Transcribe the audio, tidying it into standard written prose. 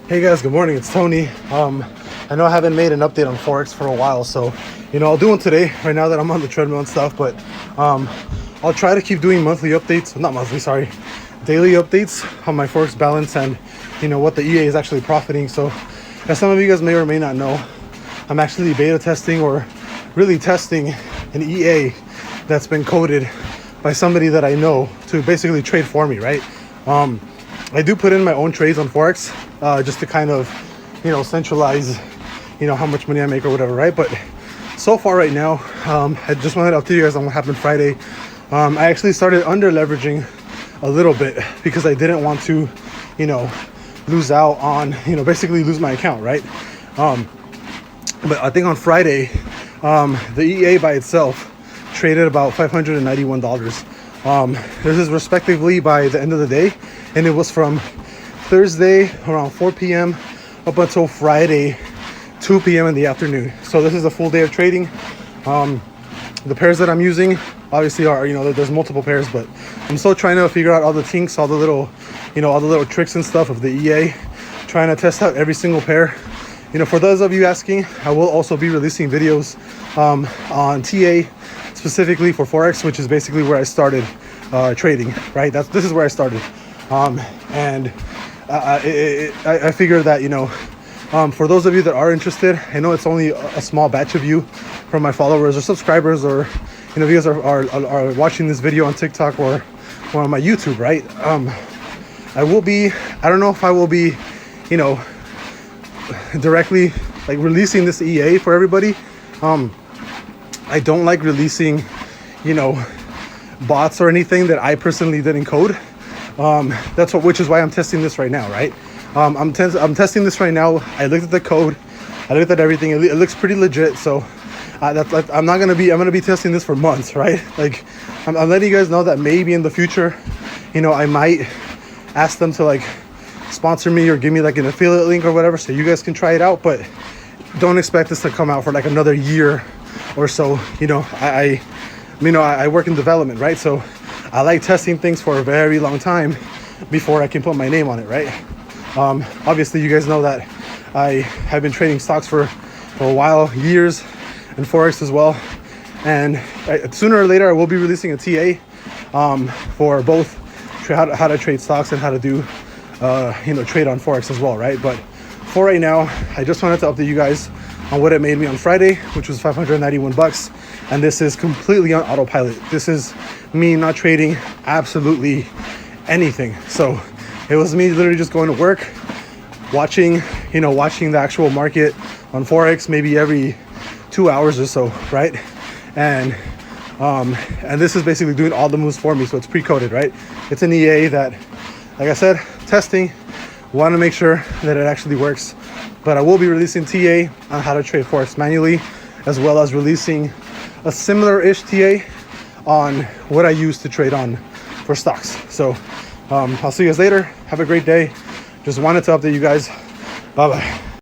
Hey guys, good morning. It's Tony. I know I haven't made an update on Forex for a while, so I'll do one today right now that I'm on the treadmill and stuff. But I'll try to keep doing monthly updates, not monthly, sorry, daily updates on my Forex balance and what the EA is actually profiting. So as some of you guys may or may not know, I'm actually beta testing or really testing an EA that's been coded by somebody that I know to basically trade for me, right? I do put in my own trades on Forex just to kind of, centralize, how much money I make or whatever, right? But so far right now, I just wanted to update you guys on what happened Friday. I actually started under leveraging a little bit because I didn't want to, lose out on, basically lose my account, right? But I think on Friday, the EA by itself traded about $591. This is respectively by the end of the day, and it was from Thursday around 4 p.m. up until Friday 2 p.m. in the afternoon. So this is a full day of trading. The pairs that I'm using obviously are, there's multiple pairs, but I'm still trying to figure out all the kinks, all the little, all the little tricks and stuff of the EA, trying to test out every single pair. For those of you asking, I will also be releasing videos on TA specifically for Forex, which is basically where I started trading, right? This is where I started. And I figured that, for those of you that are interested, I know it's only a small batch of you from my followers or subscribers, or, if you guys are watching this video on TikTok or on my YouTube, right? I don't know if I will be, directly like releasing this EA for everybody. I don't like releasing, bots or anything that I personally didn't code. Which is why I'm testing this right now, right? I'm testing this right now. I looked at the code, I looked at everything. It looks pretty legit. So I'm gonna be testing this for months, right? Like I'm letting you guys know that maybe in the future, I might ask them to like sponsor me or give me like an affiliate link or whatever, so you guys can try it out. But don't expect this to come out for like another year or so. I work in development, right? So I like testing things for a very long time before I can put my name on it, right? Obviously you guys know that I have been trading stocks for a while, years, and Forex as well. And sooner or later I will be releasing a TA for both how to trade stocks and how to do trade on Forex as well, right? But for right now, I just wanted to update you guys on what it made me on Friday, which was $591. And this is completely on autopilot. This is me not trading absolutely anything. So it was me literally just going to work, watching the actual market on Forex maybe every 2 hours or so, right? And this is basically doing all the moves for me. So it's pre-coded, right? It's an EA that, like I said, testing, want to make sure that it actually works. But I will be releasing TA on how to trade Forex manually, as well as releasing a similar-ish TA on what I use to trade on for stocks. So I'll see you guys later. Have a great day. Just wanted to update you guys. Bye-bye.